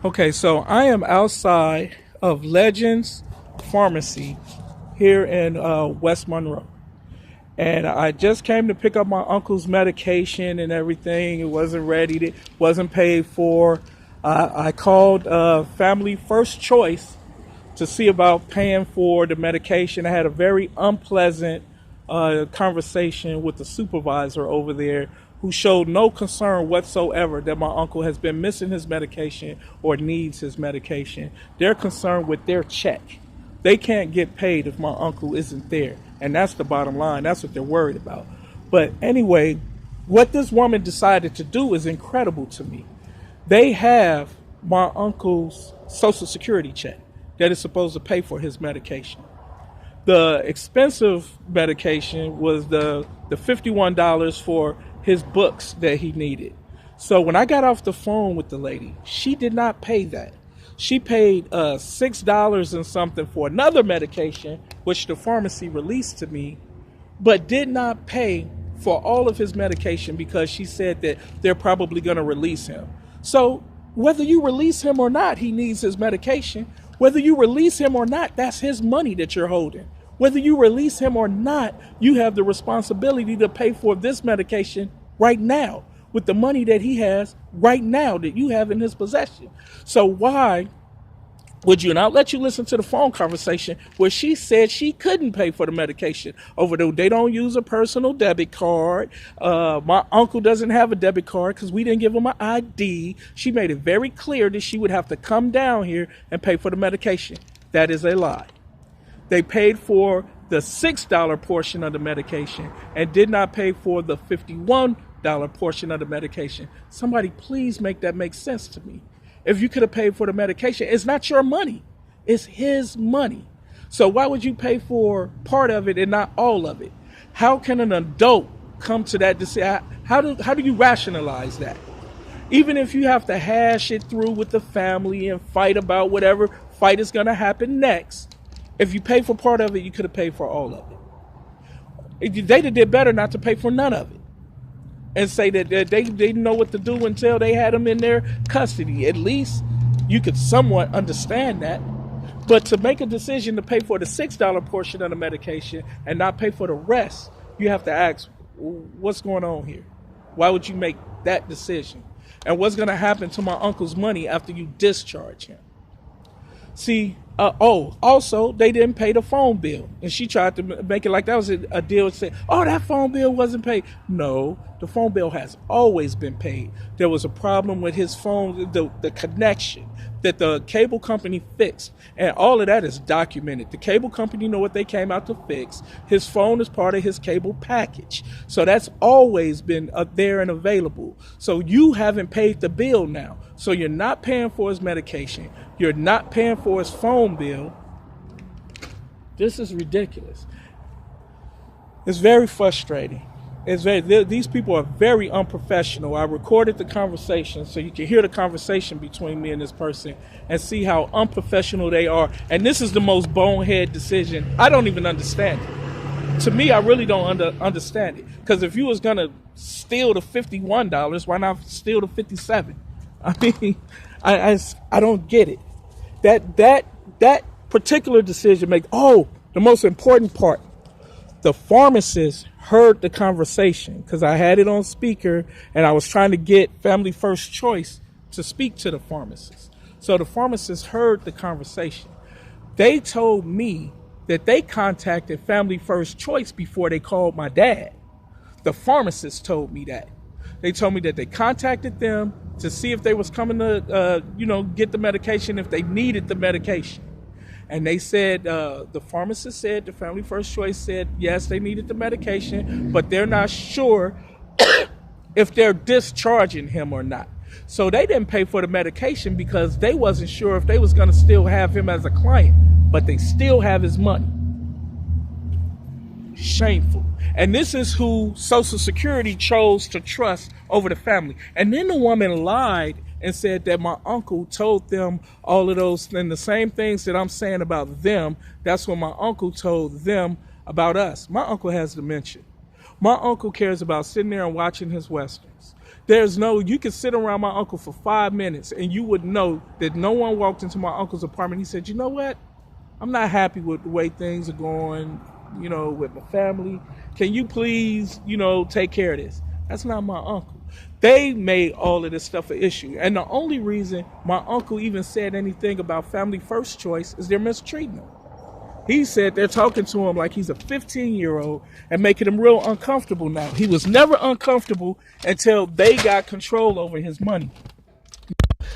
Okay, so I am outside of Legends Pharmacy here in West Monroe. And I just came to pick up my uncle's medication and everything. It wasn't ready, it wasn't paid for. I called Family First Choice to see about paying for the medication. I had a very unpleasant conversation with the supervisor over there who showed no concern whatsoever that my uncle has been missing his medication or needs his medication. They're concerned with their check. They can't get paid if my uncle isn't there. And that's the bottom line. That's what they're worried about. But anyway, what this woman decided to do is incredible to me. They have my uncle's Social Security check that is supposed to pay for his medication. The expensive medication was the $51 for his books that he needed. So when I got off the phone with the lady, she did not pay that. She paid $6 and something for another medication, which the pharmacy released to me, but did not pay for all of his medication because she said that they're probably going to release him. So whether you release him or not, he needs his medication. Whether you release him or not, that's his money that you're holding. Whether you release him or not, you have the responsibility to pay for this medication right now with the money that he has right now that you have in his possession. So why would you? And I'll let you listen to the phone conversation where she said she couldn't pay for the medication over there. They don't use a personal debit card. My uncle doesn't have a debit card because we didn't give him an ID. She made it very clear that she would have to come down here and pay for the medication. That is a lie. They paid for the $6 portion of the medication and did not pay for the $51 portion of the medication. Somebody please make that make sense to me. If you could have paid for the medication, it's not your money. It's his money. So why would you pay for part of it and not all of it? How can an adult come to that decision? How do you rationalize that? Even if you have to hash it through with the family and fight about whatever fight is going to happen next, if you pay for part of it, you could have paid for all of it. They did better not to pay for none of it and say that they didn't know what to do until they had them in their custody. At least you could somewhat understand that. But to make a decision to pay for the $6 portion of the medication and not pay for the rest, you have to ask, what's going on here? Why would you make that decision? And what's going to happen to my uncle's money after you discharge him? See, also, they didn't pay the phone bill. And she tried to make it like that was a deal to say, that phone bill wasn't paid. No, the phone bill has always been paid. There was a problem with his phone, the connection that the cable company fixed. And all of that is documented. The cable company know what they came out to fix. His phone is part of his cable package. So that's always been there and available. So you haven't paid the bill now. So you're not paying for his medication. You're not paying for his phone bill. This is ridiculous. It's very frustrating. These people are very unprofessional. I recorded the conversation so you can hear the conversation between me and this person and see how unprofessional they are. And this is the most bonehead decision. I don't even understand it. To me, I really don't understand it. Because if you was going to steal the $51, why not steal the $57? I mean, I don't get it. That particular decision makes, the most important part. The pharmacist heard the conversation because I had it on speaker and I was trying to get Family First Choice to speak to the pharmacist. So the pharmacist heard the conversation. They told me that they contacted Family First Choice before they called my dad. The pharmacist told me that. They told me that they contacted them to see if they was coming to, get the medication, if they needed the medication. And they said, the pharmacist said, the Family First Choice said, yes, they needed the medication, but they're not sure if they're discharging him or not. So they didn't pay for the medication because they wasn't sure if they was going to still have him as a client, but they still have his money. Shameful. And this is who Social Security chose to trust over the family. And then the woman lied and said that my uncle told them all of those and the same things that I'm saying about them. That's what my uncle told them about us. My uncle has dementia. My uncle cares about sitting there and watching his Westerns. You could sit around my uncle for 5 minutes and you would know that no one walked into my uncle's apartment. He said, you know what? I'm not happy with the way things are going, with my family. Can you please, take care of this? That's not my uncle. They made all of this stuff an issue. And the only reason my uncle even said anything about family first choice is they're mistreating him. He said they're talking to him like he's a 15-year-old and making him real uncomfortable now. He was never uncomfortable until they got control over his money.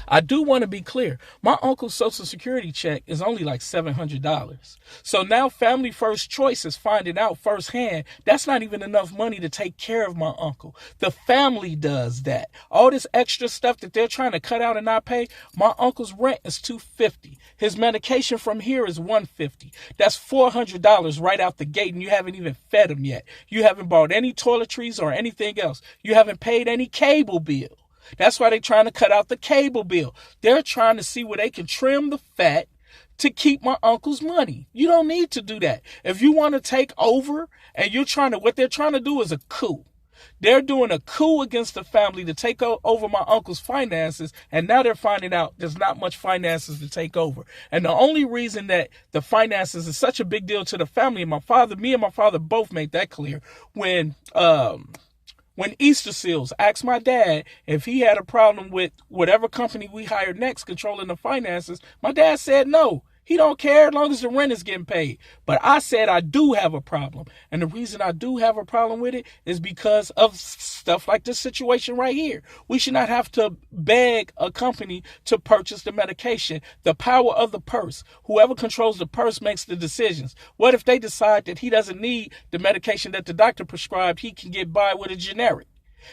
I do want to be clear. My uncle's Social Security check is only like $700. So now Family First Choice is finding out firsthand that's not even enough money to take care of my uncle. The family does that. All this extra stuff that they're trying to cut out and not pay, my uncle's rent is $250. His medication from here is $150. That's $400 right out the gate, and you haven't even fed him yet. You haven't bought any toiletries or anything else. You haven't paid any cable bill. That's why they're trying to cut out the cable bill. They're trying to see where they can trim the fat to keep my uncle's money. You don't need to do that. If you want to take over and what they're trying to do is a coup. They're doing a coup against the family to take over my uncle's finances, and now they're finding out there's not much finances to take over. And the only reason that the finances is such a big deal to the family, and me and my father both made that clear when Easter Seals asked my dad if he had a problem with whatever company we hired next controlling the finances, my dad said no. He don't care as long as the rent is getting paid. But I said I do have a problem. And the reason I do have a problem with it is because of stuff like this situation right here. We should not have to beg a company to purchase the medication. The power of the purse. Whoever controls the purse makes the decisions. What if they decide that he doesn't need the medication that the doctor prescribed, he can get by with a generic?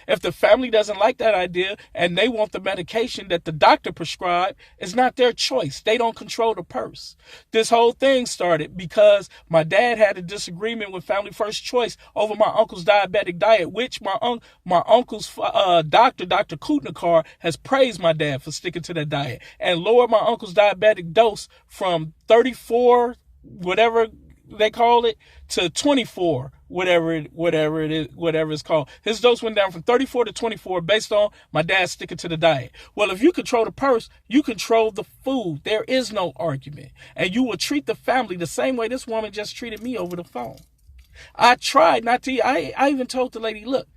If the family doesn't like that idea and they want the medication that the doctor prescribed, it's not their choice. They don't control the purse. This whole thing started because my dad had a disagreement with Family First Choice over my uncle's diabetic diet, which my uncle's doctor, Dr. Kutnikar, has praised my dad for sticking to that diet and lowered my uncle's diabetic dose from 34, whatever they call it, to 24, whatever it's called. His dose went down from 34 to 24 based on my dad sticking to the diet. Well, if you control the purse, you control the food. There is no argument. And you will treat the family the same way this woman just treated me over the phone. I tried not to. I even told the lady, look,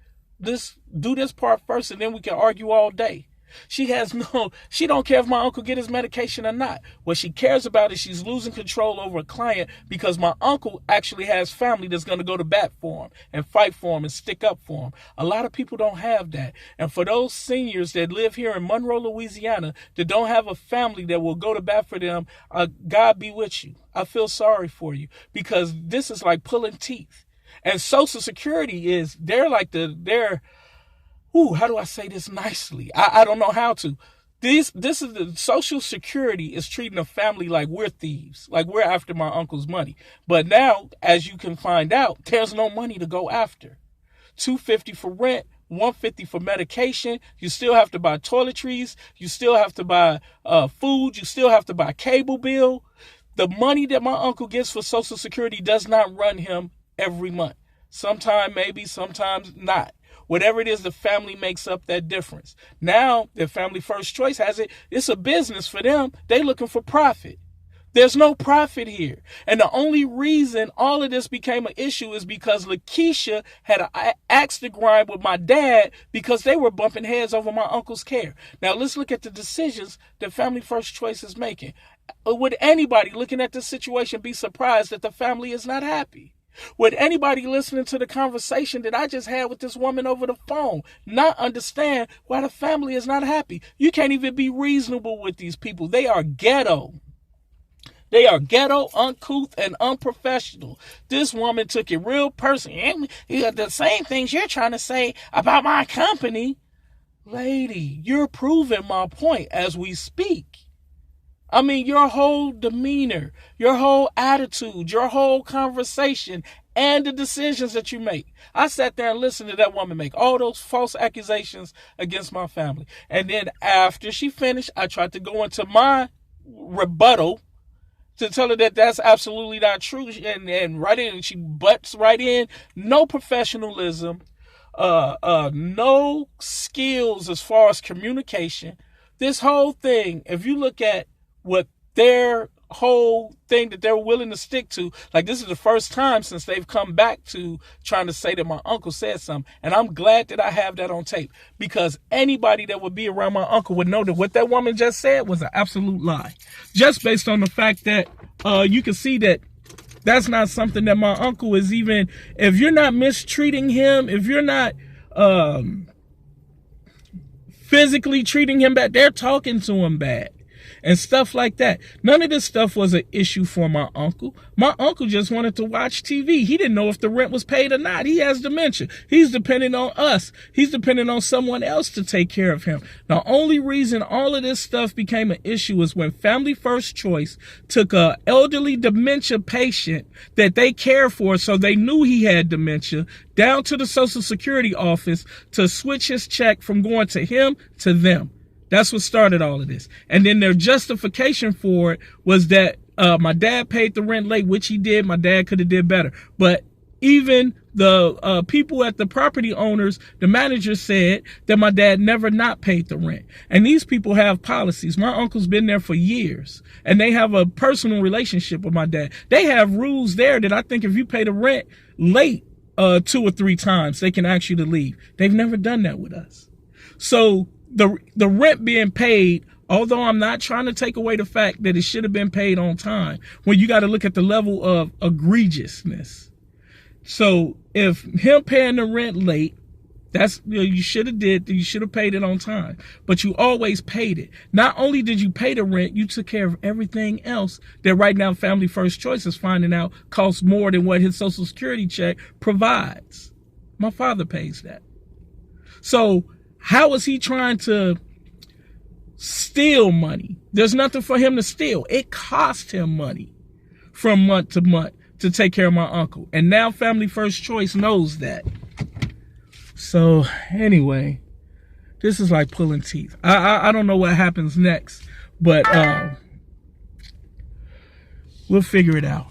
do this part first and then we can argue all day. She don't care if my uncle get his medication or not. What she cares about is she's losing control over a client because my uncle actually has family that's going to go to bat for him and fight for him and stick up for him. A lot of people don't have that. And for those seniors that live here in Monroe, Louisiana, that don't have a family that will go to bat for them, God be with you. I feel sorry for you because this is like pulling teeth. And Social Security how do I say this nicely? I don't know how to. This is the Social Security is treating a family like we're thieves, like we're after my uncle's money. But now, as you can find out, there's no money to go after. $250 for rent, $150 for medication. You still have to buy toiletries. You still have to buy food. You still have to buy cable bill. The money that my uncle gets for Social Security does not run him every month. Sometimes maybe, sometimes not. Whatever it is, the family makes up that difference. Now, the Family First Choice has it. It's a business for them. They're looking for profit. There's no profit here. And the only reason all of this became an issue is because Lakeisha had an axe to grind with my dad because they were bumping heads over my uncle's care. Now, let's look at the decisions that Family First Choice is making. Would anybody looking at this situation be surprised that the family is not happy? Would anybody listening to the conversation that I just had with this woman over the phone not understand why the family is not happy? You can't even be reasonable with these people. They are ghetto. They are ghetto, uncouth, and unprofessional. This woman took it real personal. The same things you're trying to say about my company. Lady, you're proving my point as we speak. I mean, your whole demeanor, your whole attitude, your whole conversation, and the decisions that you make. I sat there and listened to that woman make all those false accusations against my family. And then after she finished, I tried to go into my rebuttal to tell her that that's absolutely not true. And right in, she butts right in. No professionalism. no skills as far as communication. This whole thing, if you look at what their whole thing that they're willing to stick to, like this is the first time since they've come back to trying to say that my uncle said something. And I'm glad that I have that on tape, because anybody that would be around my uncle would know that what that woman just said was an absolute lie. Just based on the fact that you can see that that's not something that my uncle is even, if you're not mistreating him, if you're not physically treating him bad, they're talking to him bad and stuff like that. None of this stuff was an issue for my uncle. My uncle just wanted to watch TV. He didn't know if the rent was paid or not. He has dementia. He's depending on us. He's depending on someone else to take care of him. The only reason all of this stuff became an issue is when Family First Choice took a elderly dementia patient that they care for, so they knew he had dementia, down to the Social Security office to switch his check from going to him to them. That's what started all of this. And then their justification for it was that my dad paid the rent late, which he did. My dad could have did better. But even the people at the property owners, the manager said that my dad never not paid the rent. And these people have policies. My uncle's been there for years, and they have a personal relationship with my dad. They have rules there that I think if you pay the rent late 2 or 3 times, they can ask you to leave. They've never done that with us. So the rent being paid, although I'm not trying to take away the fact that it should have been paid on time, when you got to look at the level of egregiousness. So if him paying the rent late, that's, you should have paid it on time, but you always paid it. Not only did you pay the rent, you took care of everything else that right now Family First Choice is finding out costs more than what his Social Security check provides. My father pays that. So how is he trying to steal money? There's nothing for him to steal. It cost him money from month to month to take care of my uncle. And now Family First Choice knows that. So anyway, this is like pulling teeth. I don't know what happens next, but we'll figure it out.